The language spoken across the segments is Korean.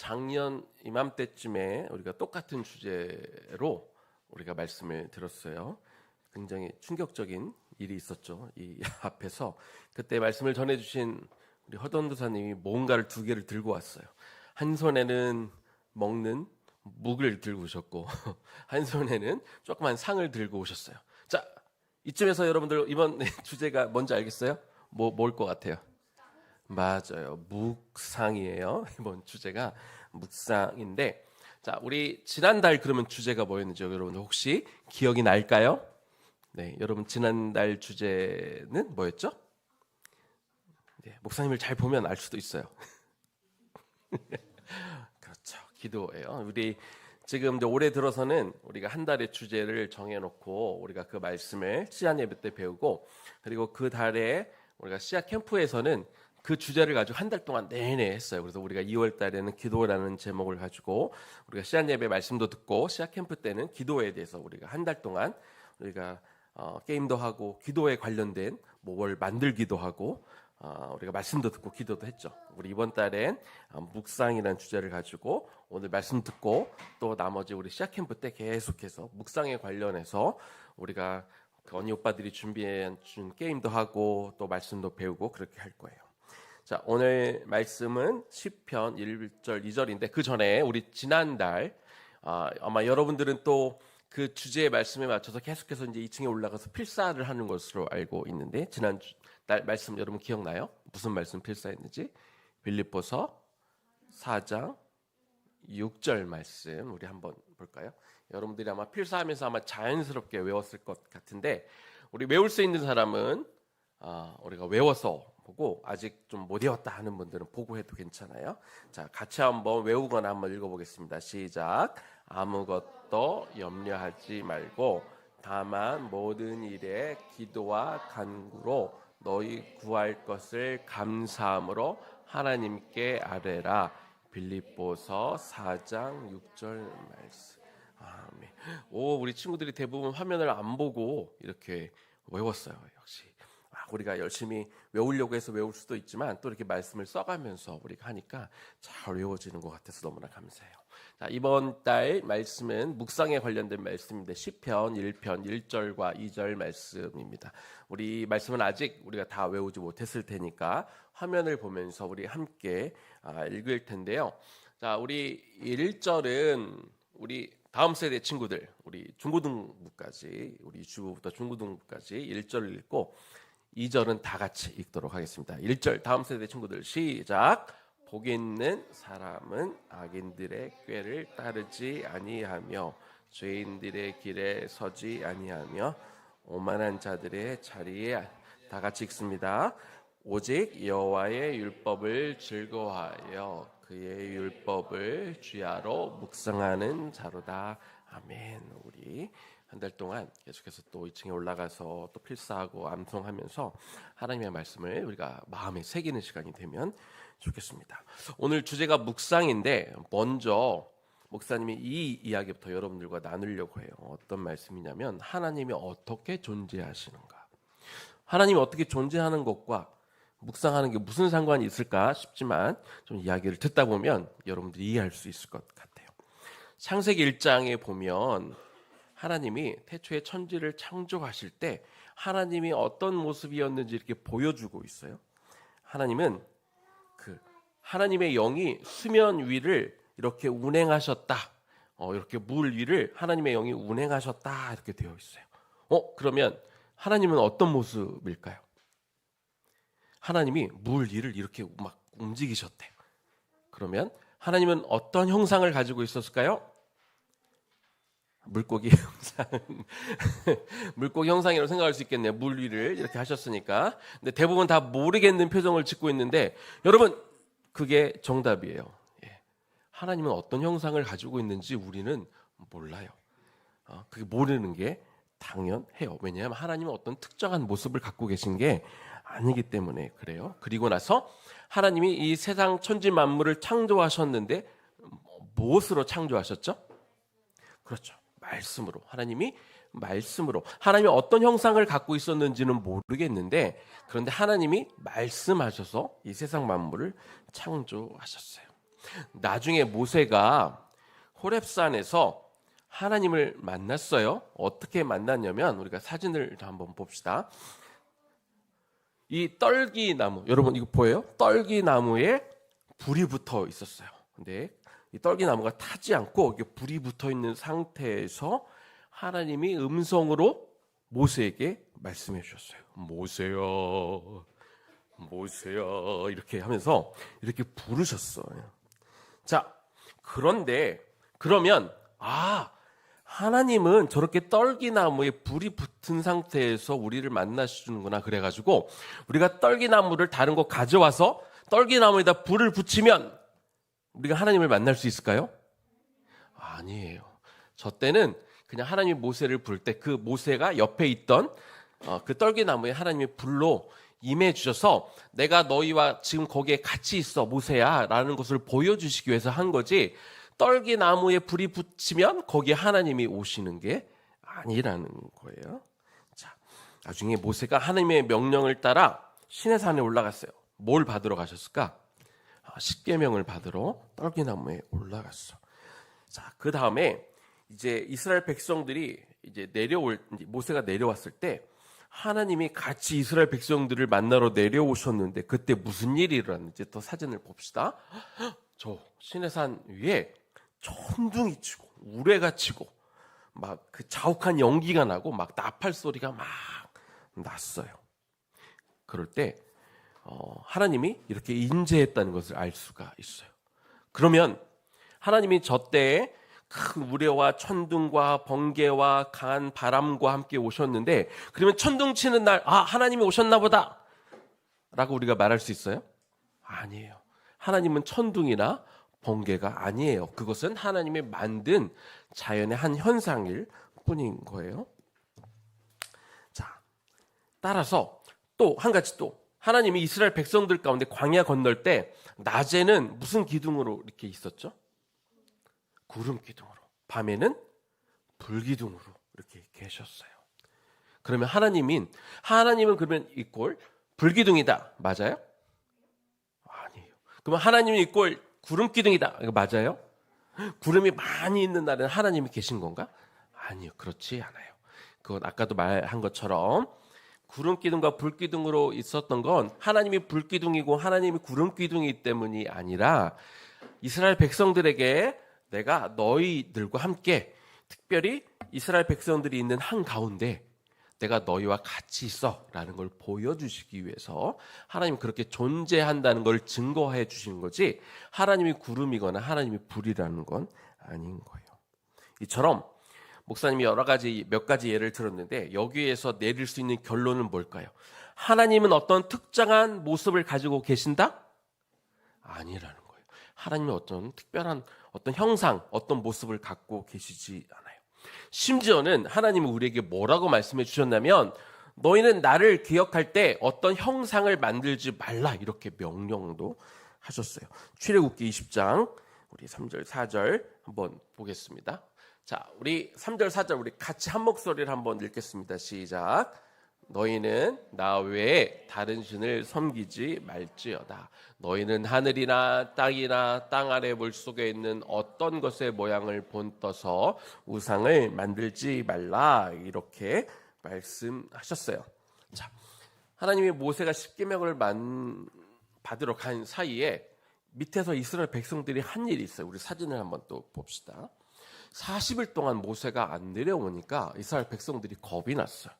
작년 이맘때쯤에 우리가 똑같은 주제로 우리가 말씀을 들었어요. 굉장히 충격적인 일이 있었죠. 이 앞에서 그때 말씀을 전해주신 우리 허던도사님이 뭔가를 두 개를 들고 왔어요. 한 손에는 먹는 묵을 들고 오셨고 한 손에는 조그만 상을 들고 오셨어요. 자, 이쯤에서 여러분들 이번 주제가 뭔지 알겠어요? 뭘 것 같아요? 맞아요. 묵상이에요. 이번 주제가 묵상인데, 자, 우리 지난달 그러면 주제가 뭐였는지 여러분 혹시 기억이 날까요? 네, 여러분 지난달 주제는 뭐였죠? 네, 목사님을 잘 보면 알 수도 있어요. 그렇죠. 기도예요. 우리 지금 이제 올해 들어서는 우리가 한 달의 주제를 정해놓고 우리가 그 말씀을 씨앗 예배 때 배우고, 그리고 그 달에 우리가 씨앗 캠프에서는 그 주제를 가지고 한 달 동안 내내 했어요. 그래서 우리가 2월 달에는 기도라는 제목을 가지고 우리가 씨앗 예배 말씀도 듣고, 씨앗 캠프 때는 기도에 대해서 우리가 한 달 동안 우리가 게임도 하고 기도에 관련된 뭘 만들기도 하고 우리가 말씀도 듣고 기도도 했죠. 우리 이번 달엔 묵상이라는 주제를 가지고 오늘 말씀 듣고 또 나머지 우리 씨앗 캠프 때 계속해서 묵상에 관련해서 우리가 그 언니 오빠들이 준비해 준 게임도 하고 또 말씀도 배우고 그렇게 할 거예요. 자, 오늘 말씀은 시편 1절 2절인데 그 전에 우리 지난달 아마 여러분들은 또 그 주제의 말씀에 맞춰서 계속해서 이제 2층에 올라가서 필사를 하는 것으로 알고 있는데, 지난달 말씀 여러분 기억나요? 무슨 말씀 필사했는지? 빌립보서 4장 6절 말씀 우리 한번 볼까요? 여러분들이 아마 필사하면서 아마 자연스럽게 외웠을 것 같은데, 우리 외울 수 있는 사람은 우리가 외워서 보고, 아직 좀 못 외웠다 하는 분들은 보고 해도 괜찮아요. 자, 같이 한번 외우거나 한번 읽어보겠습니다. 시작. 아무것도 염려하지 말고 다만 모든 일에 기도와 간구로 너희 구할 것을 감사함으로 하나님께 아뢰라. 빌립보서 4장 6절 말씀. 아멘. 오, 우리 친구들이 대부분 화면을 안 보고 이렇게 외웠어요. 역시 우리가 열심히 외우려고 해서 외울 수도 있지만 또 이렇게 말씀을 써가면서 우리가 하니까 잘 외워지는 것 같아서 너무나 감사해요. 자, 이번 달 말씀은 묵상에 관련된 말씀인데 시편 1편 1절과 2절 말씀입니다. 우리 말씀은 아직 우리가 다 외우지 못했을 테니까 화면을 보면서 우리 함께 읽을 텐데요. 자, 우리 1절은 우리 다음 세대 친구들, 우리 중고등부까지, 우리 주부부터 중고등부까지 1절을 읽고 2절은 다 같이 읽도록 하겠습니다. 1절 다음 세대 친구들 시작. 복 있는 사람은 악인들의 꾀를 따르지 아니하며 죄인들의 길에 서지 아니하며 오만한 자들의 자리에, 다 같이 읽습니다. 오직 여호와의 율법을 즐거워하여 그의 율법을 주야로 묵상하는 자로다. 아멘. 우리 한 달 동안 계속해서 또 2층에 올라가서 또 필사하고 암송하면서 하나님의 말씀을 우리가 마음에 새기는 시간이 되면 좋겠습니다. 오늘 주제가 묵상인데, 먼저 목사님이 이 이야기부터 여러분들과 나누려고 해요. 어떤 말씀이냐면, 하나님이 어떻게 존재하시는가, 하나님이 어떻게 존재하는 것과 묵상하는 게 무슨 상관이 있을까 싶지만 좀 이야기를 듣다 보면 여러분들이 이해할 수 있을 것 같아요. 창세기 1장에 보면 하나님이 태초에 천지를 창조하실 때 하나님이 어떤 모습이었는지 이렇게 보여주고 있어요. 하나님은 하나님의 영이 수면 위를 이렇게 운행하셨다. 이렇게 물 위를 하나님의 영이 운행하셨다. 이렇게 되어 있어요. 그러면 하나님은 어떤 모습일까요? 하나님이 물 위를 이렇게 막 움직이셨대요. 그러면 하나님은 어떤 형상을 가지고 있었을까요? 물고기 형상. 물고기 형상이라고 생각할 수 있겠네요. 물 위를 이렇게 하셨으니까. 근데 대부분 다 모르겠는 표정을 짓고 있는데, 여러분 그게 정답이에요. 하나님은 어떤 형상을 가지고 있는지 우리는 몰라요. 그게 모르는 게 당연해요. 왜냐하면 하나님은 어떤 특정한 모습을 갖고 계신 게 아니기 때문에 그래요. 그리고 나서 하나님이 이 세상 천지 만물을 창조하셨는데 무엇으로 창조하셨죠? 그렇죠. 말씀으로. 하나님이 말씀으로. 하나님이 어떤 형상을 갖고 있었는지는 모르겠는데, 그런데 하나님이 말씀하셔서 이 세상 만물을 창조하셨어요. 나중에 모세가 호렙산에서 하나님을 만났어요. 어떻게 만났냐면 우리가 사진을 한번 봅시다. 이 떨기나무, 여러분 이거 보여요? 떨기나무에 불이 붙어 있었어요. 근데 이 떨기나무가 타지 않고 이게 불이 붙어 있는 상태에서 하나님이 음성으로 모세에게 말씀해 주셨어요. 모세야, 모세야 이렇게 하면서 이렇게 부르셨어요. 자, 그러면 하나님은 저렇게 떨기나무에 불이 붙은 상태에서 우리를 만나시는구나 그래가지고 우리가 떨기나무를 다른 거 가져와서 떨기나무에다 불을 붙이면 우리가 하나님을 만날 수 있을까요? 아니에요. 저 때는 그냥 하나님이 모세를 부를 때 그 모세가 옆에 있던 그 떨기나무에 하나님이 불로 임해 주셔서 내가 너희와 지금 거기에 같이 있어 모세야 라는 것을 보여주시기 위해서 한 거지, 떨기나무에 불이 붙이면 거기에 하나님이 오시는 게 아니라는 거예요. 자, 나중에 모세가 하나님의 명령을 따라 시내산에 올라갔어요. 뭘 받으러 가셨을까? 십계명을 받으러 떨기나무에 올라갔어. 자, 그 다음에 이제 이스라엘 백성들이 이제 모세가 내려왔을 때 하나님이 같이 이스라엘 백성들을 만나러 내려오셨는데 그때 무슨 일이 일어났는지 또 사진을 봅시다. 저 시내산 위에 천둥이 치고 우레가 치고 막 그 자욱한 연기가 나고 막 나팔 소리가 막 났어요. 그럴 때 하나님이 이렇게 인재했다는 것을 알 수가 있어요. 그러면 하나님이 저 때에 큰 우레와 천둥과 번개와 강한 바람과 함께 오셨는데, 그러면 천둥 치는 날 하나님이 오셨나 보다 라고 우리가 말할 수 있어요? 아니에요. 하나님은 천둥이나 번개가 아니에요. 그것은 하나님이 만든 자연의 한 현상일 뿐인 거예요. 자, 따라서 또 한 가지, 또 하나님이 이스라엘 백성들 가운데 광야 건널 때 낮에는 무슨 기둥으로 이렇게 있었죠? 구름 기둥으로, 밤에는 불 기둥으로 이렇게 계셨어요. 그러면 하나님은 그러면 이꼴 불 기둥이다, 맞아요? 아니에요. 그러면 하나님은 이꼴 구름 기둥이다, 이거 맞아요? 구름이 많이 있는 날에는 하나님이 계신 건가? 아니요, 그렇지 않아요. 그건 아까도 말한 것처럼 구름 기둥과 불 기둥으로 있었던 건 하나님이 불 기둥이고 하나님이 구름 기둥이기 때문이 아니라 이스라엘 백성들에게 내가 너희들과 함께, 특별히 이스라엘 백성들이 있는 한가운데 내가 너희와 같이 있어 라는 걸 보여주시기 위해서 하나님이 그렇게 존재한다는 걸 증거해 주시는 거지, 하나님이 구름이거나 하나님이 불이라는 건 아닌 거예요. 이처럼 목사님이 몇 가지 예를 들었는데 여기에서 내릴 수 있는 결론은 뭘까요? 하나님은 어떤 특정한 모습을 가지고 계신다? 아니라는 거예요. 하나님은 어떤 특별한 어떤 형상, 어떤 모습을 갖고 계시지 않아요. 심지어는 하나님은 우리에게 뭐라고 말씀해 주셨냐면 너희는 나를 기억할 때 어떤 형상을 만들지 말라, 이렇게 명령도 하셨어요. 출애굽기 20장 우리 3절 4절 한번 보겠습니다. 자, 우리 3절 4절 우리 같이 한 목소리를 한번 읽겠습니다. 시작. 너희는 나 외에 다른 신을 섬기지 말지어다. 너희는 하늘이나 땅이나 땅 아래 물속에 있는 어떤 것의 모양을 본떠서 우상을 만들지 말라, 이렇게 말씀하셨어요. 자, 하나님이 모세가 십계명을 받으러 간 사이에 밑에서 이스라엘 백성들이 한 일이 있어요. 우리 사진을 한번 또 봅시다. 40일 동안 모세가 안 내려오니까 이스라엘 백성들이 겁이 났어요.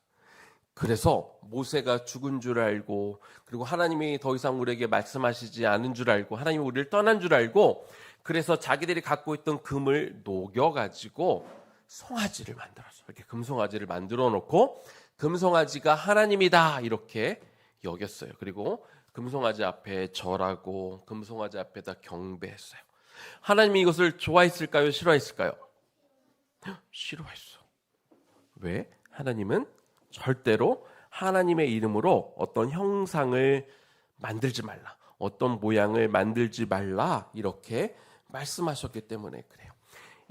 그래서 모세가 죽은 줄 알고, 그리고 하나님이 더 이상 우리에게 말씀하시지 않은 줄 알고, 하나님이 우리를 떠난 줄 알고, 그래서 자기들이 갖고 있던 금을 녹여가지고 송아지를 만들었어요. 이렇게 금송아지를 만들어 놓고 금송아지가 하나님이다 이렇게 여겼어요. 그리고 금송아지 앞에 절하고 금송아지 앞에다 경배했어요. 하나님이 이것을 좋아했을까요? 싫어했을까요? 싫어했어. 왜? 하나님은 절대로 하나님의 이름으로 어떤 형상을 만들지 말라, 어떤 모양을 만들지 말라, 이렇게 말씀하셨기 때문에 그래요.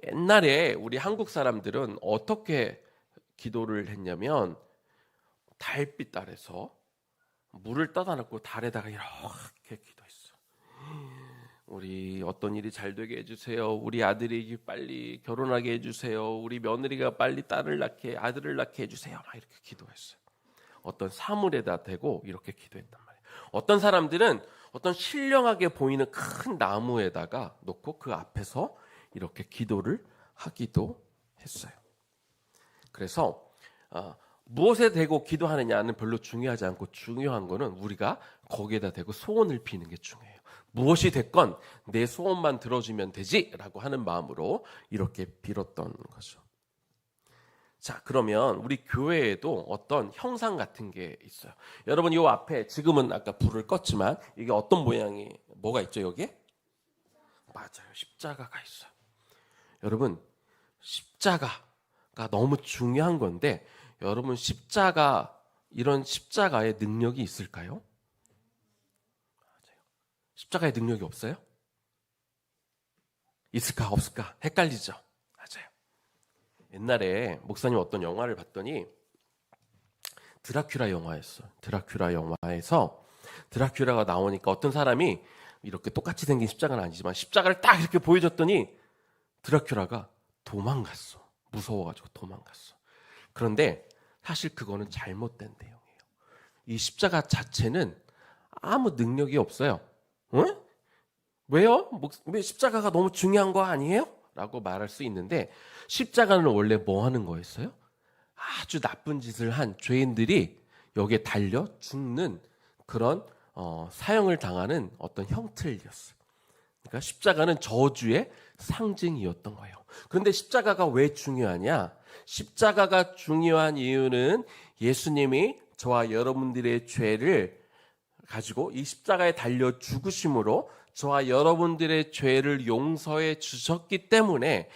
옛날에 우리 한국 사람들은 어떻게 기도를 했냐면 달빛 아래서 물을 떠다 놓고 달에다가 이렇게 기도했어. 우리 어떤 일이 잘 되게 해주세요. 우리 아들이 빨리 결혼하게 해주세요. 우리 며느리가 빨리 딸을 낳게, 아들을 낳게 해주세요. 막 이렇게 기도했어요. 어떤 사물에다 대고 이렇게 기도했단 말이에요. 어떤 사람들은 어떤 신령하게 보이는 큰 나무에다가 놓고 그 앞에서 이렇게 기도를 하기도 했어요. 그래서 무엇에 대고 기도하느냐는 별로 중요하지 않고, 중요한 거는 우리가 거기에다 대고 소원을 비는 게 중요해요. 무엇이 됐건 내 소원만 들어주면 되지라고 하는 마음으로 이렇게 빌었던 거죠. 자, 그러면 우리 교회에도 어떤 형상 같은 게 있어요. 여러분, 이 앞에 지금은 아까 불을 껐지만 이게 어떤 모양이 뭐가 있죠? 여기에? 맞아요. 십자가가 있어요. 여러분, 십자가가 너무 중요한 건데, 여러분 이런 십자가의 능력이 있을까요? 맞아요. 십자가의 능력이 없어요? 있을까 없을까 헷갈리죠. 맞아요. 옛날에 목사님 어떤 영화를 봤더니 드라큘라 영화였어요. 드라큘라 영화에서 드라큘라가 나오니까 어떤 사람이 이렇게 똑같이 생긴 십자가는 아니지만 십자가를 딱 이렇게 보여줬더니 드라큘라가 도망갔어. 무서워가지고 도망갔어. 그런데 사실 그거는 잘못된 내용이에요. 이 십자가 자체는 아무 능력이 없어요. 응? 왜요? 왜 십자가가 너무 중요한 거 아니에요? 라고 말할 수 있는데, 십자가는 원래 뭐 하는 거였어요? 아주 나쁜 짓을 한 죄인들이 여기에 달려 죽는 그런 사형을 당하는 어떤 형틀이었어요. 그러니까 십자가는 저주의 상징이었던 거예요. 그런데 십자가가 왜 중요하냐? 십자가가 중요한 이유는 예수님이 저와 여러분들의 죄를 가지고 이 십자가에 달려 죽으심으로 저와 여러분들의 죄를 용서해 주셨기 때문에,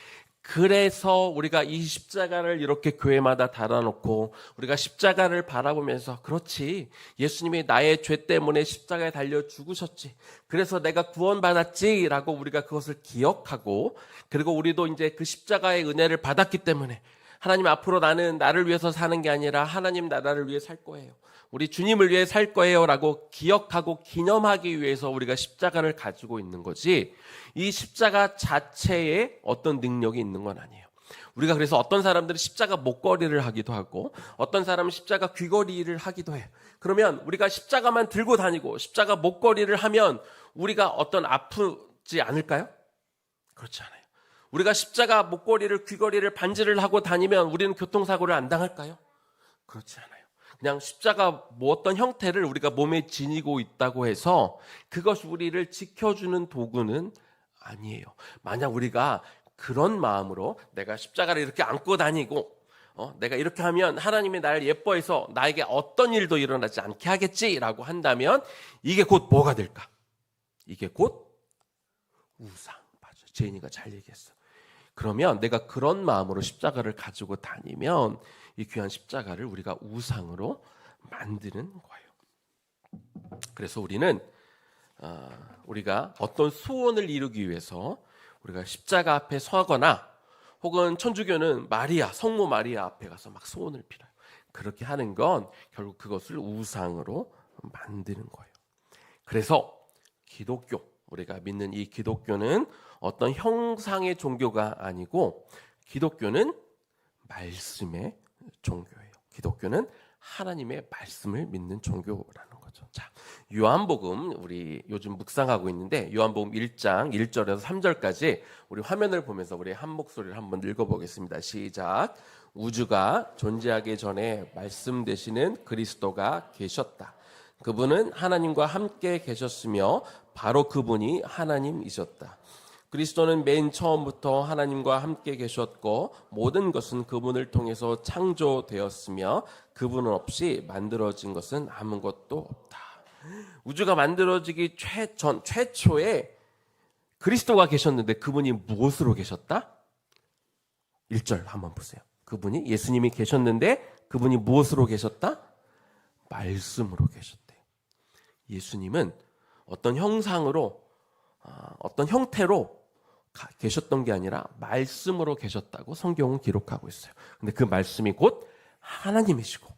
그래서 우리가 이 십자가를 이렇게 교회마다 달아놓고 우리가 십자가를 바라보면서, 그렇지, 예수님이 나의 죄 때문에 십자가에 달려 죽으셨지, 그래서 내가 구원받았지 라고 우리가 그것을 기억하고, 그리고 우리도 이제 그 십자가의 은혜를 받았기 때문에 하나님, 앞으로 나는 나를 위해서 사는 게 아니라 하나님 나라를 위해 살 거예요, 우리 주님을 위해 살 거예요 라고 기억하고 기념하기 위해서 우리가 십자가를 가지고 있는 거지, 이 십자가 자체에 어떤 능력이 있는 건 아니에요. 우리가 그래서 어떤 사람들은 십자가 목걸이를 하기도 하고 어떤 사람은 십자가 귀걸이를 하기도 해요. 그러면 우리가 십자가만 들고 다니고 십자가 목걸이를 하면 우리가 어떤 아프지 않을까요? 그렇지 않아요. 우리가 십자가 목걸이를, 귀걸이를, 반지를 하고 다니면 우리는 교통사고를 안 당할까요? 그렇지 않아요. 그냥 십자가 뭐 어떤 형태를 우리가 몸에 지니고 있다고 해서 그것이 우리를 지켜주는 도구는 아니에요. 만약 우리가 그런 마음으로 내가 십자가를 이렇게 안고 다니고 내가 이렇게 하면 하나님이 나를 예뻐해서 나에게 어떤 일도 일어나지 않게 하겠지라고 한다면, 이게 곧 뭐가 될까? 이게 곧 우상. 맞아, 제인이가 잘 얘기했어. 그러면 내가 그런 마음으로 십자가를 가지고 다니면 이 귀한 십자가를 우리가 우상으로 만드는 거예요. 그래서 우리가 어떤 소원을 이루기 위해서 우리가 십자가 앞에 서거나, 혹은 천주교는 마리아, 성모 마리아 앞에 가서 막 소원을 빌어요. 그렇게 하는 건 결국 그것을 우상으로 만드는 거예요. 그래서 기독교, 우리가 믿는 이 기독교는 어떤 형상의 종교가 아니고, 기독교는 말씀의 종교예요. 기독교는 하나님의 말씀을 믿는 종교라는 거죠. 자, 요한복음 우리 요즘 묵상하고 있는데, 요한복음 1장 1절에서 3절까지 우리 화면을 보면서 우리 한 목소리를 한번 읽어보겠습니다. 시작. 우주가 존재하기 전에 말씀 되시는 그리스도가 계셨다. 그분은 하나님과 함께 계셨으며 바로 그분이 하나님이셨다. 그리스도는 맨 처음부터 하나님과 함께 계셨고 모든 것은 그분을 통해서 창조되었으며 그분 없이 만들어진 것은 아무것도 없다. 우주가 만들어지기 최초에 그리스도가 계셨는데 그분이 무엇으로 계셨다? 1절 한번 보세요. 그분이, 예수님이 계셨는데 그분이 무엇으로 계셨다? 말씀으로 계셨대요. 예수님은 어떤 형상으로, 어떤 형태로 계셨던 게 아니라 말씀으로 계셨다고 성경은 기록하고 있어요. 근데 그 말씀이 곧 하나님이시고,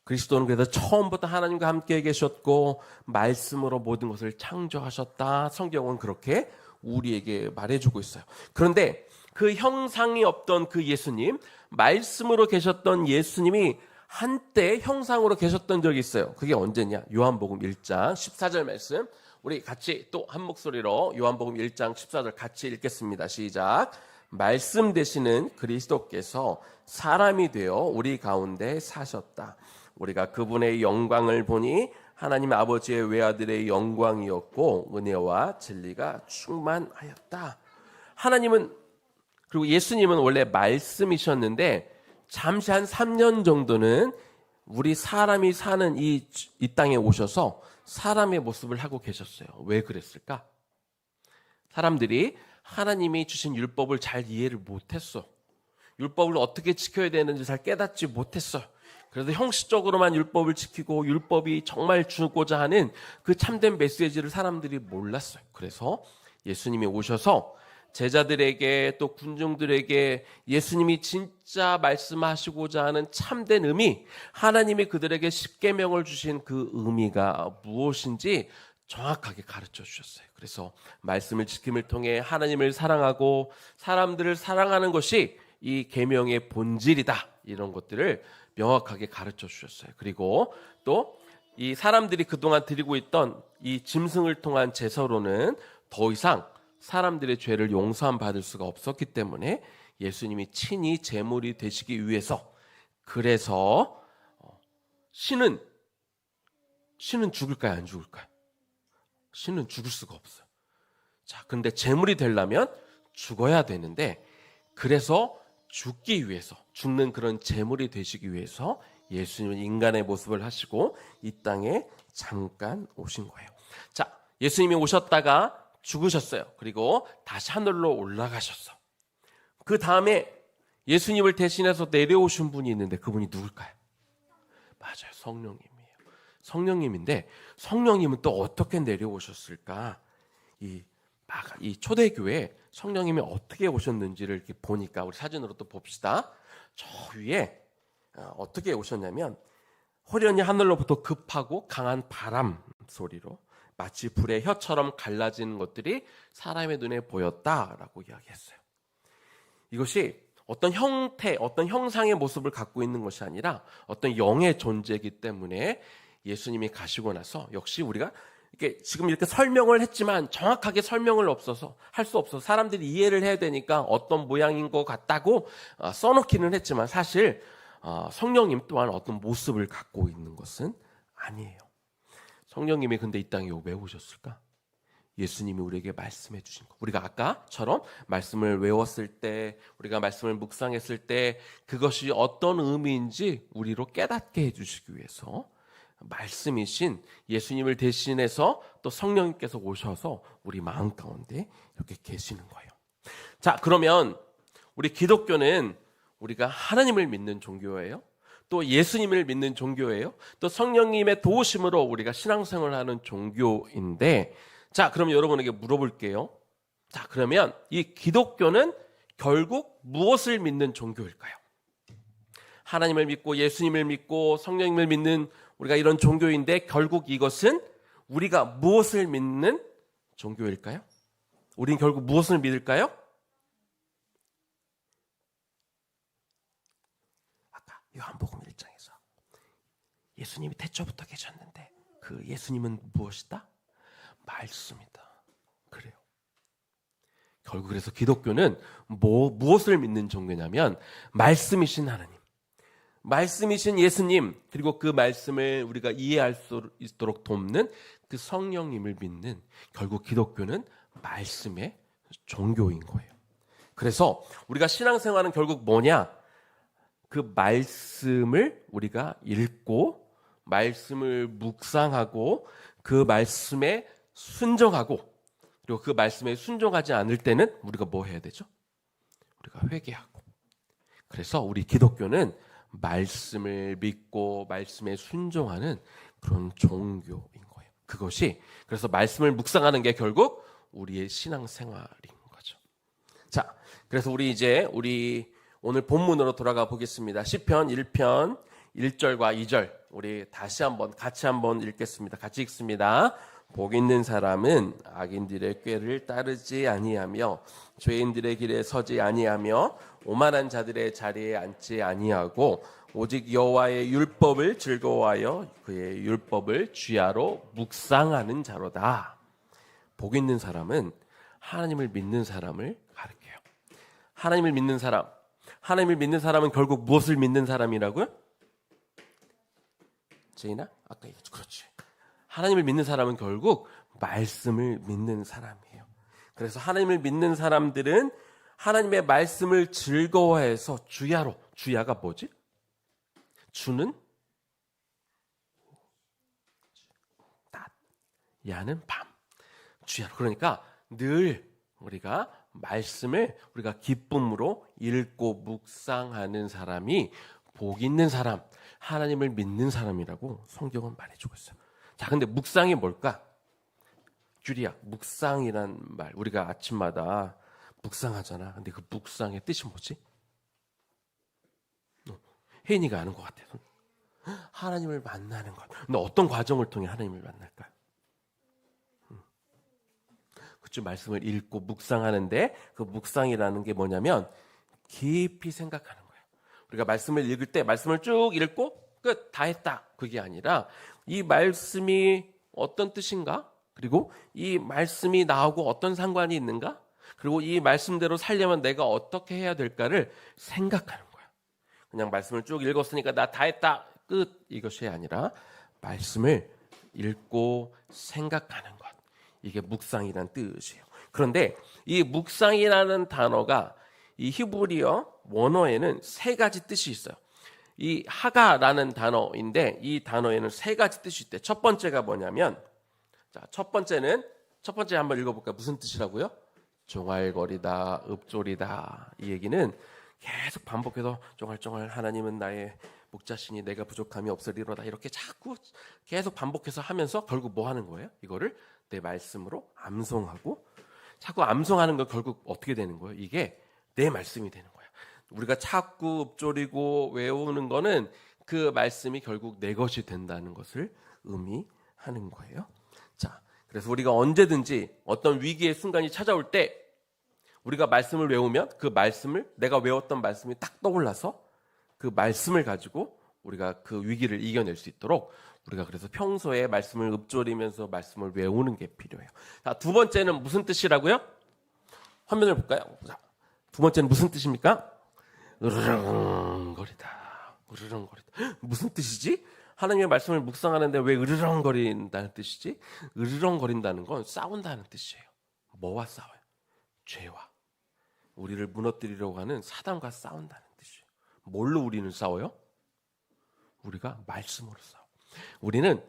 그리스도는 그래서 처음부터 하나님과 함께 계셨고 말씀으로 모든 것을 창조하셨다. 성경은 그렇게 우리에게 말해주고 있어요. 그런데 그 형상이 없던 그 예수님, 말씀으로 계셨던 예수님이 한때 형상으로 계셨던 적이 있어요. 그게 언제냐? 요한복음 1장 14절 말씀, 우리 같이 또 한 목소리로 요한복음 1장 14절 같이 읽겠습니다. 시작. 말씀 되시는 그리스도께서 사람이 되어 우리 가운데 사셨다. 우리가 그분의 영광을 보니 하나님 아버지의 외아들의 영광이었고 은혜와 진리가 충만하였다. 하나님은, 그리고 예수님은 원래 말씀이셨는데 잠시 한 3년 정도는 우리 사람이 사는 이 땅에 오셔서 사람의 모습을 하고 계셨어요. 왜 그랬을까? 사람들이 하나님이 주신 율법을 잘 이해를 못했어. 율법을 어떻게 지켜야 되는지 잘 깨닫지 못했어. 그래서 형식적으로만 율법을 지키고 율법이 정말 주고자 하는 그 참된 메시지를 사람들이 몰랐어요. 그래서 예수님이 오셔서 제자들에게 또 군중들에게 예수님이 진짜 말씀하시고자 하는 참된 의미, 하나님이 그들에게 십계명을 주신 그 의미가 무엇인지 정확하게 가르쳐 주셨어요. 그래서 말씀을 지킴을 통해 하나님을 사랑하고 사람들을 사랑하는 것이 이 계명의 본질이다. 이런 것들을 명확하게 가르쳐 주셨어요. 그리고 또 이 사람들이 그동안 드리고 있던 이 짐승을 통한 제사로는 더 이상 사람들의 죄를 용서함 받을 수가 없었기 때문에 예수님이 친히 제물이 되시기 위해서, 그래서 신은 죽을까요, 안 죽을까요? 신은 죽을 수가 없어요. 자, 근데 제물이 되려면 죽어야 되는데, 그래서 죽기 위해서, 죽는 그런 제물이 되시기 위해서 예수님은 인간의 모습을 하시고 이 땅에 잠깐 오신 거예요. 자, 예수님이 오셨다가 죽으셨어요. 그리고 다시 하늘로 올라가셨어. 그 다음에 예수님을 대신해서 내려오신 분이 있는데 그분이 누굴까요? 맞아요, 성령님이에요. 성령님인데 성령님은 또 어떻게 내려오셨을까? 이 초대교회 성령님이 어떻게 오셨는지를 이렇게 보니까 우리 사진으로 또 봅시다. 저 위에 어떻게 오셨냐면 호련히 하늘로부터 급하고 강한 바람 소리로 마치 불의 혀처럼 갈라지는 것들이 사람의 눈에 보였다라고 이야기했어요. 이것이 어떤 형태, 어떤 형상의 모습을 갖고 있는 것이 아니라 어떤 영의 존재이기 때문에 예수님이 가시고 나서 역시 우리가 지금 이렇게 설명을 했지만 정확하게 설명을 할 수 없어서 사람들이 이해를 해야 되니까 어떤 모양인 것 같다고 써놓기는 했지만 사실 성령님 또한 어떤 모습을 갖고 있는 것은 아니에요. 성령님이 근데 이 땅에 왜 오셨을까? 예수님이 우리에게 말씀해 주신 거. 우리가 아까처럼 말씀을 외웠을 때, 우리가 말씀을 묵상했을 때 그것이 어떤 의미인지 우리로 깨닫게 해주시기 위해서 말씀이신 예수님을 대신해서 또 성령님께서 오셔서 우리 마음 가운데 이렇게 계시는 거예요. 자, 그러면 우리 기독교는 우리가 하나님을 믿는 종교예요. 또 예수님을 믿는 종교예요. 또 성령님의 도우심으로 우리가 신앙생활을 하는 종교인데, 자, 그럼 여러분에게 물어볼게요. 자, 그러면 이 기독교는 결국 무엇을 믿는 종교일까요? 하나님을 믿고 예수님을 믿고 성령님을 믿는 우리가 이런 종교인데 결국 이것은 우리가 무엇을 믿는 종교일까요? 우리는 결국 무엇을 믿을까요? 아까 요한복음 1장에서 예수님이 태초부터 계셨는데 그 예수님은 무엇이다? 말씀이다. 그래요. 결국 그래서 기독교는 무엇을 믿는 종교냐면 말씀이신 하나님, 말씀이신 예수님, 그리고 그 말씀을 우리가 이해할 수 있도록 돕는 그 성령님을 믿는, 결국 기독교는 말씀의 종교인 거예요. 그래서 우리가 신앙생활은 결국 뭐냐? 그 말씀을 우리가 읽고 말씀을 묵상하고 그 말씀에 순종하고, 그리고 그 말씀에 순종하지 않을 때는 우리가 뭐 해야 되죠? 우리가 회개하고. 그래서 우리 기독교는 말씀을 믿고 말씀에 순종하는 그런 종교인 거예요. 그것이, 그래서 말씀을 묵상하는 게 결국 우리의 신앙생활인 거죠. 자, 그래서 우리 오늘 본문으로 돌아가 보겠습니다. 시편 1편 1절과 2절 우리 같이 한번 읽겠습니다. 같이 읽습니다. 복 있는 사람은 악인들의 꾀를 따르지 아니하며 죄인들의 길에 서지 아니하며 오만한 자들의 자리에 앉지 아니하고 오직 여호와의 율법을 즐거워하여 그의 율법을 주야로 묵상하는 자로다. 복 있는 사람은 하나님을 믿는 사람을 가리켜요. 하나님을 믿는 사람은 결국 무엇을 믿는 사람이라고요? 제이나? 아까 얘기했죠. 그렇지. 하나님을 믿는 사람은 결국 말씀을 믿는 사람이에요. 그래서 하나님을 믿는 사람들은 하나님의 말씀을 즐거워해서 주야가 뭐지? 주는 낮, 야는 밤. 주야로. 그러니까 늘 우리가 말씀을 우리가 기쁨으로 읽고 묵상하는 사람이 복 있는 사람, 하나님을 믿는 사람이라고 성경은 말해주고 있어요. 자, 근데 묵상이 뭘까? 규리야, 묵상이란 말, 우리가 아침마다 묵상하잖아. 근데 그 묵상의 뜻이 뭐지? 혜인이가 아는 것 같아. 하나님을 만나는 것. 근데 어떤 과정을 통해 하나님을 만날까요? 그쪽 말씀을 읽고 묵상하는데 그 묵상이라는 게 뭐냐면 깊이 생각하는 거예요. 우리가 말씀을 읽을 때 말씀을 쭉 읽고 끝, 다 했다. 그게 아니라 이 말씀이 어떤 뜻인가? 그리고 이 말씀이 나하고 어떤 상관이 있는가? 그리고 이 말씀대로 살려면 내가 어떻게 해야 될까를 생각하는 거야. 그냥 말씀을 쭉 읽었으니까 나 다 했다. 끝. 이것이 아니라 말씀을 읽고 생각하는 것. 이게 묵상이라는 뜻이에요. 그런데 이 묵상이라는 단어가 이 히브리어 원어에는 세 가지 뜻이 있어요. 이 하가라는 단어인데 이 단어에는 세 가지 뜻이 있대. 첫 번째가 뭐냐면 첫 번째 한번 읽어볼까요? 무슨 뜻이라고요? 종알거리다, 읊조리다. 이 얘기는 계속 반복해서 종알종알 하나님은 나의 목자시니 내가 부족함이 없으리로다. 이렇게 자꾸 계속 반복해서 하면서 결국 뭐 하는 거예요? 이거를 내 말씀으로 암송하고 자꾸 암송하는 거 결국 어떻게 되는 거예요? 이게 내 말씀이 되는 거예요. 우리가 자꾸 읊조리고 외우는 거는 그 말씀이 결국 내 것이 된다는 것을 의미하는 거예요. 자, 그래서 우리가 언제든지 어떤 위기의 순간이 찾아올 때 우리가 말씀을 외우면 그 말씀을 내가 외웠던 말씀이 딱 떠올라서 그 말씀을 가지고 우리가 그 위기를 이겨낼 수 있도록 우리가 그래서 평소에 말씀을 읊조리면서 말씀을 외우는 게 필요해요. 자, 두 번째는 무슨 뜻이라고요? 화면을 볼까요? 자, 두 번째는 무슨 뜻입니까? 으르렁거리다. 무슨 뜻이지? 하나님의 말씀을 묵상하는데 왜 으르렁거린다는 뜻이지? 으르렁거린다는 건 싸운다는 뜻이에요. 뭐와 싸워요? 죄와. 우리를 무너뜨리려고 하는 사단과 싸운다는 뜻이에요. 뭘로 우리는 싸워요? 우리가 말씀으로 싸워. 우리는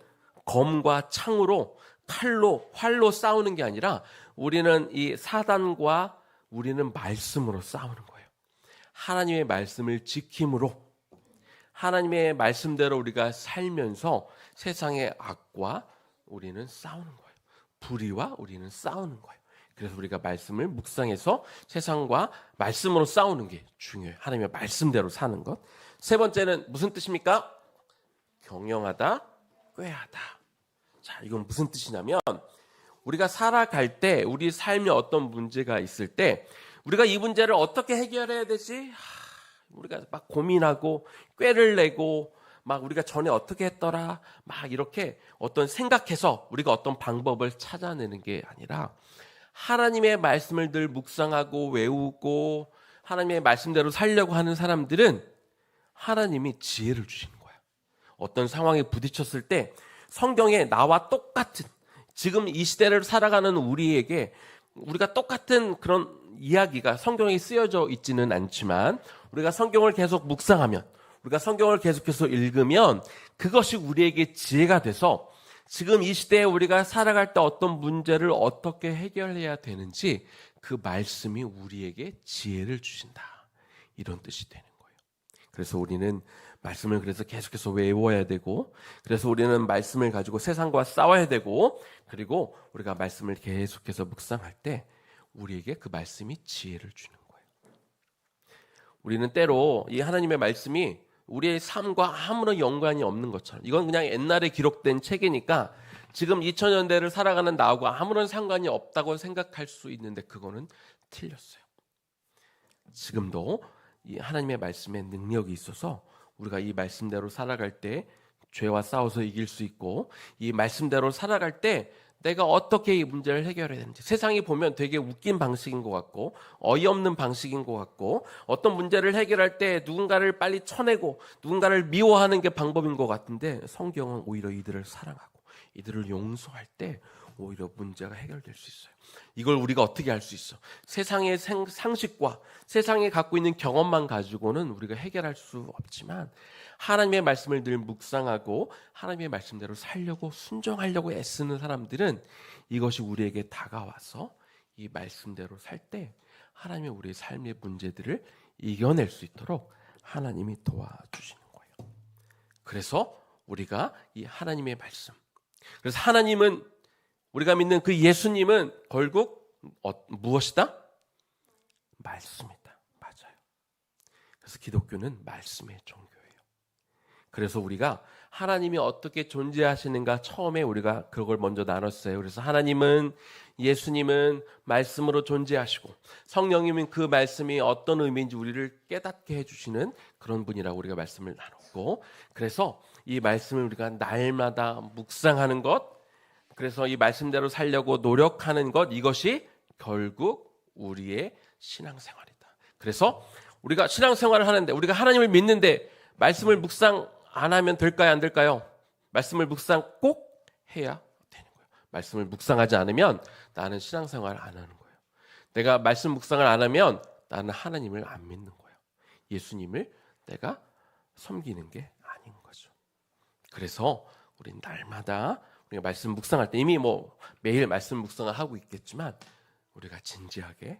검과 창으로 칼로 활로 싸우는 게 아니라 우리는 이 사단과 우리는 말씀으로 싸우는 거예요. 하나님의 말씀을 지킴으로 하나님의 말씀대로 우리가 살면서 세상의 악과 우리는 싸우는 거예요. 불의와 우리는 싸우는 거예요. 그래서 우리가 말씀을 묵상해서 세상과 말씀으로 싸우는 게 중요해요. 하나님의 말씀대로 사는 것. 세 번째는 무슨 뜻입니까? 경영하다, 꾀하다. 자, 이건 무슨 뜻이냐면 우리가 살아갈 때 우리 삶에 어떤 문제가 있을 때 우리가 이 문제를 어떻게 해결해야 되지? 우리가 막 고민하고 꾀를 내고 막 우리가 전에 어떻게 했더라 막 이렇게 어떤 생각해서 우리가 어떤 방법을 찾아내는 게 아니라 하나님의 말씀을 늘 묵상하고 외우고 하나님의 말씀대로 살려고 하는 사람들은 하나님이 지혜를 주시는 거야. 어떤 상황에 부딪혔을 때 성경에 나와 똑같은 지금 이 시대를 살아가는 우리에게 우리가 똑같은 그런 이야기가 성경에 쓰여져 있지는 않지만 우리가 성경을 계속 묵상하면 우리가 성경을 계속해서 읽으면 그것이 우리에게 지혜가 돼서 지금 이 시대에 우리가 살아갈 때 어떤 문제를 어떻게 해결해야 되는지 그 말씀이 우리에게 지혜를 주신다. 이런 뜻이 되는 거예요. 그래서 우리는 말씀을 그래서 계속해서 외워야 되고 그래서 우리는 말씀을 가지고 세상과 싸워야 되고 그리고 우리가 말씀을 계속해서 묵상할 때 우리에게 그 말씀이 지혜를 주는 거예요. 우리는 때로 이 하나님의 말씀이 우리의 삶과 아무런 연관이 없는 것처럼, 이건 그냥 옛날에 기록된 책이니까 지금 2000년대를 살아가는 나하고 아무런 상관이 없다고 생각할 수 있는데 그거는 틀렸어요. 지금도 이 하나님의 말씀에 능력이 있어서 우리가 이 말씀대로 살아갈 때 죄와 싸워서 이길 수 있고, 이 말씀대로 살아갈 때 내가 어떻게 이 문제를 해결해야 되는지, 세상이 보면 되게 웃긴 방식인 것 같고 어이없는 방식인 것 같고, 어떤 문제를 해결할 때 누군가를 빨리 쳐내고 누군가를 미워하는 게 방법인 것 같은데, 성경은 오히려 이들을 사랑하고 이들을 용서할 때 오히려 문제가 해결될 수 있어요. 이걸 우리가 어떻게 할 수 있어? 세상의 상식과 세상에 갖고 있는 경험만 가지고는 우리가 해결할 수 없지만, 하나님의 말씀을 늘 묵상하고 하나님의 말씀대로 살려고 순종하려고 애쓰는 사람들은 이것이 우리에게 다가와서 이 말씀대로 살 때 하나님의 우리의 삶의 문제들을 이겨낼 수 있도록 하나님이 도와주시는 거예요. 그래서 우리가 이 하나님의 말씀, 그래서 하나님은, 우리가 믿는 그 예수님은 결국 무엇이다? 말씀이다. 맞아요. 그래서 기독교는 말씀의 종교예요. 그래서 우리가 하나님이 어떻게 존재하시는가 처음에 우리가 그걸 먼저 나눴어요. 그래서 하나님은, 예수님은 말씀으로 존재하시고 성령님은 그 말씀이 어떤 의미인지 우리를 깨닫게 해주시는 그런 분이라고 우리가 말씀을 나눴고, 그래서 이 말씀을 우리가 날마다 묵상하는 것, 그래서 이 말씀대로 살려고 노력하는 것, 이것이 결국 우리의 신앙생활이다. 그래서 우리가 신앙생활을 하는데, 우리가 하나님을 믿는데 말씀을 묵상 안 하면 될까요? 안 될까요? 말씀을 묵상 꼭 해야 되는 거예요. 말씀을 묵상하지 않으면 나는 신앙생활을 안 하는 거예요. 내가 말씀 묵상을 안 하면 나는 하나님을 안 믿는 거예요. 예수님을 내가 섬기는 게 아닌 거죠. 그래서 우리는 날마다 우리가 말씀 묵상할 때, 이미 매일 말씀 묵상을 하고 있겠지만, 우리가 진지하게,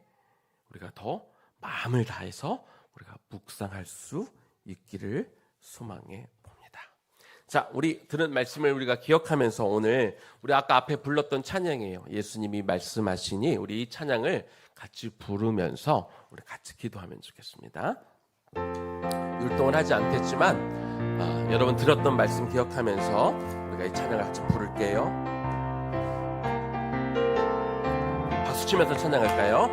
우리가 더 마음을 다해서 우리가 묵상할 수 있기를 소망해 봅니다. 자, 우리 들은 말씀을 우리가 기억하면서 오늘 우리 아까 앞에 불렀던 찬양이에요. 예수님이 말씀하시니, 우리 이 찬양을 같이 부르면서 우리 같이 기도하면 좋겠습니다. 율동은 하지 않겠지만 여러분 들었던 말씀 기억하면서 우리가 이 찬양을 같이 부를게요. 박수 치면서 찬양할까요?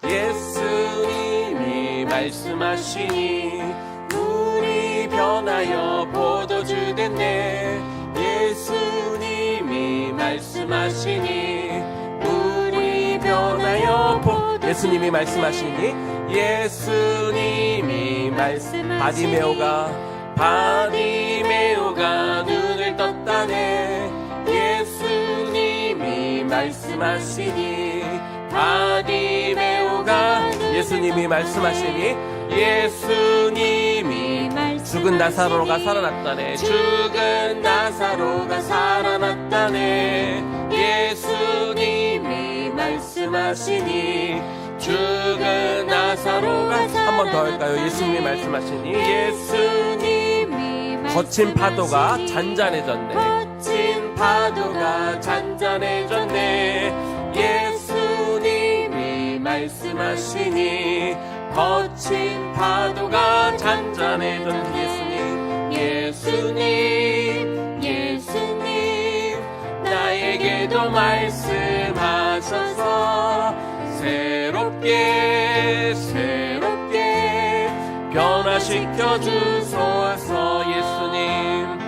예수님이 말씀하시니 물이 변하여 포도주 됐네. 예수님이 말씀하시니 물이 변하여 예수님이 말씀하시니, 예수님이 바디메오가 눈을 떴다네. 예수님이 말씀하시니 바디메오가, 예수님이 말씀하시니 예수님이 죽은 나사로가 살아났다네. 죽은 나사로가 살아났다네. 예수님이 말씀하시니 죽은 나사로가, 한 번 더 할까요? 예수님이 말씀하시니 예수님이 거친 파도가 잔잔해졌네. 거친 파도가 잔잔해졌네. 예수님이 말씀하시니 거친 파도가 잔잔해졌네. 예수님 나에게도 말씀하셔서 새롭게 변화시켜 주소서. 예수님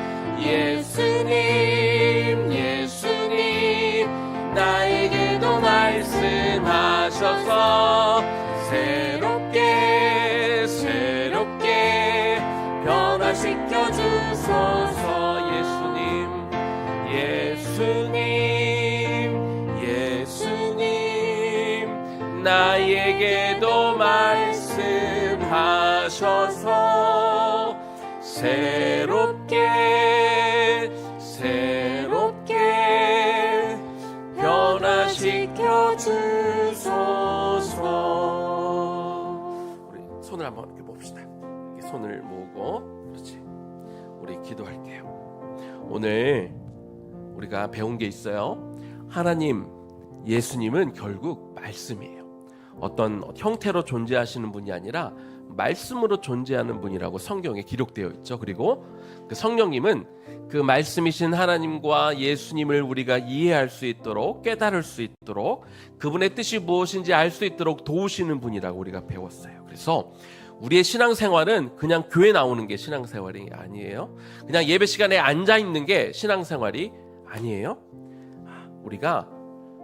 나에게도 말씀하셔서 새롭게 변화시켜 주소서. 예수님 나에게도 말씀하셔서 새롭게 변화시켜 주소서. 우리 손을 한번 이렇게 봅시다. 이렇게 손을 모으고, 그렇지. 우리 기도할게요. 오늘 우리가 배운 게 있어요. 하나님, 예수님은 결국 말씀이에요. 어떤 형태로 존재하시는 분이 아니라 말씀으로 존재하는 분이라고 성경에 기록되어 있죠. 그리고 그 성령님은 그 말씀이신 하나님과 예수님을 우리가 이해할 수 있도록, 깨달을 수 있도록, 그분의 뜻이 무엇인지 알 수 있도록 도우시는 분이라고 우리가 배웠어요. 그래서 우리의 신앙생활은 그냥 교회 나오는 게 신앙생활이 아니에요. 그냥 예배 시간에 앉아 있는 게 신앙생활이 아니에요. 우리가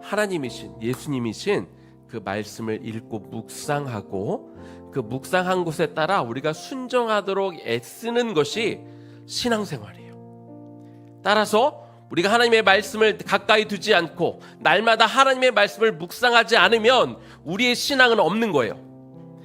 하나님이신, 예수님이신 그 말씀을 읽고 묵상하고 그 묵상한 곳에 따라 우리가 순종하도록 애쓰는 것이 신앙생활이에요. 따라서 우리가 하나님의 말씀을 가까이 두지 않고 날마다 하나님의 말씀을 묵상하지 않으면 우리의 신앙은 없는 거예요.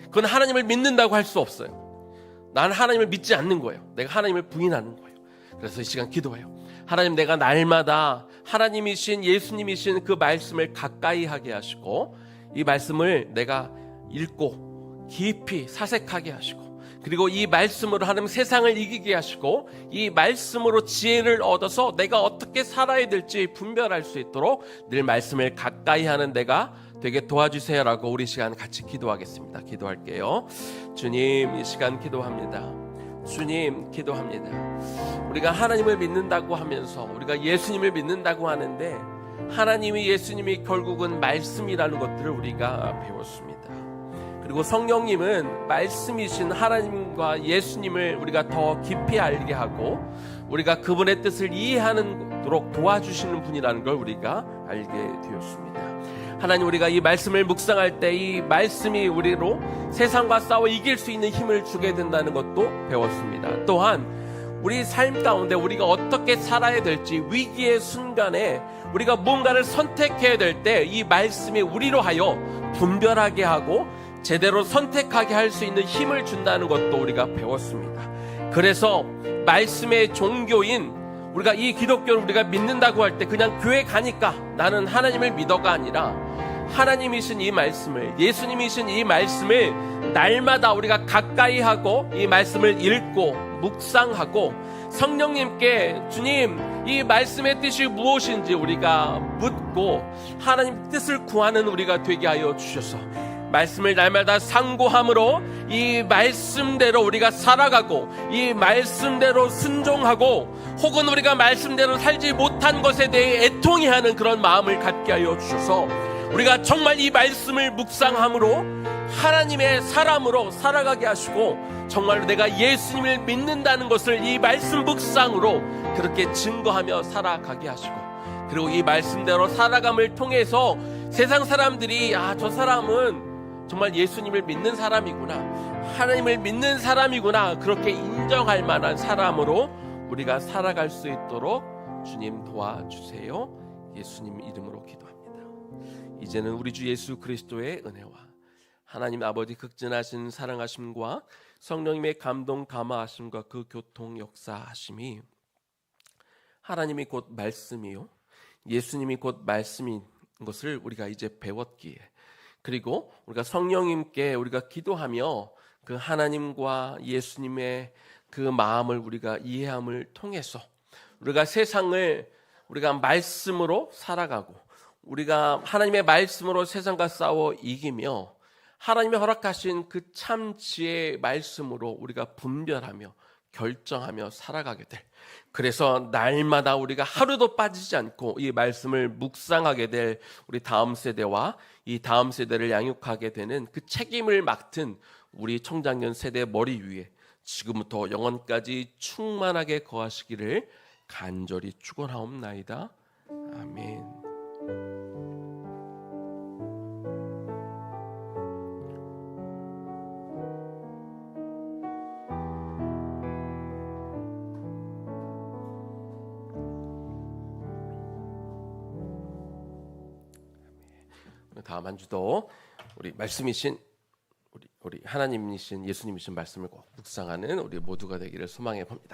그건 하나님을 믿는다고 할 수 없어요. 나는 하나님을 믿지 않는 거예요. 내가 하나님을 부인하는 거예요. 그래서 이 시간 기도해요. 하나님, 내가 날마다 하나님이신, 예수님이신 그 말씀을 가까이 하게 하시고 이 말씀을 내가 읽고 깊이 사색하게 하시고, 그리고 이 말씀으로 하나님 세상을 이기게 하시고 이 말씀으로 지혜를 얻어서 내가 어떻게 살아야 될지 분별할 수 있도록 늘 말씀을 가까이 하는 내가 되게 도와주세요라고 우리 시간 같이 기도하겠습니다. 기도할게요. 주님, 이 시간 기도합니다. 주님, 기도합니다. 우리가 하나님을 믿는다고 하면서 우리가 예수님을 믿는다고 하는데 하나님이, 예수님이 결국은 말씀이라는 것들을 우리가 배웠습니다. 그리고 성령님은 말씀이신 하나님과 예수님을 우리가 더 깊이 알게 하고 우리가 그분의 뜻을 이해하도록 도와주시는 분이라는 걸 우리가 알게 되었습니다. 하나님, 우리가 이 말씀을 묵상할 때 이 말씀이 우리로 세상과 싸워 이길 수 있는 힘을 주게 된다는 것도 배웠습니다. 또한 우리 삶 가운데 우리가 어떻게 살아야 될지, 위기의 순간에 우리가 뭔가를 선택해야 될 때 이 말씀이 우리로 하여 분별하게 하고 제대로 선택하게 할 수 있는 힘을 준다는 것도 우리가 배웠습니다. 그래서 말씀의 종교인 우리가 이 기독교를 우리가 믿는다고 할 때 그냥 교회 가니까 나는 하나님을 믿어가 아니라 하나님이신 이 말씀을, 예수님이신 이 말씀을 날마다 우리가 가까이 하고 이 말씀을 읽고 묵상하고 성령님께 주님, 이 말씀의 뜻이 무엇인지 우리가 묻고 하나님 뜻을 구하는 우리가 되게 하여 주셔서 말씀을 날마다 상고함으로 이 말씀대로 우리가 살아가고 이 말씀대로 순종하고 혹은 우리가 말씀대로 살지 못한 것에 대해 애통해하는 그런 마음을 갖게 하여 주셔서 우리가 정말 이 말씀을 묵상함으로 하나님의 사람으로 살아가게 하시고 정말로 내가 예수님을 믿는다는 것을 이 말씀 묵상으로 그렇게 증거하며 살아가게 하시고, 그리고 이 말씀대로 살아감을 통해서 세상 사람들이 저 사람은 정말 예수님을 믿는 사람이구나, 하나님을 믿는 사람이구나, 그렇게 인정할 만한 사람으로 우리가 살아갈 수 있도록 주님 도와주세요. 예수님 이름으로 기도합니다. 이제는 우리 주 예수 그리스도의 은혜와 하나님 아버지 극진하신 사랑하심과 성령님의 감동 감화하심과 그 교통 역사하심이, 하나님이 곧 말씀이요 예수님이 곧 말씀인 것을 우리가 이제 배웠기에, 그리고 우리가 성령님께 우리가 기도하며 그 하나님과 예수님의 그 마음을 우리가 이해함을 통해서 우리가 세상을 우리가 말씀으로 살아가고 우리가 하나님의 말씀으로 세상과 싸워 이기며 하나님의 허락하신 그 참 지혜의 말씀으로 우리가 분별하며 결정하며 살아가게 될, 그래서 날마다 우리가 하루도 빠지지 않고 이 말씀을 묵상하게 될 우리 다음 세대와 이 다음 세대를 양육하게 되는 그 책임을 맡은 우리 청장년 세대 머리 위에 지금부터 영원까지 충만하게 거하시기를 간절히 축원하옵나이다. 아멘. 다음 한 주도 우리 말씀이신 우리 하나님이신 예수님이신 말씀을 꼭 묵상하는 우리 모두가 되기를 소망해 봅니다.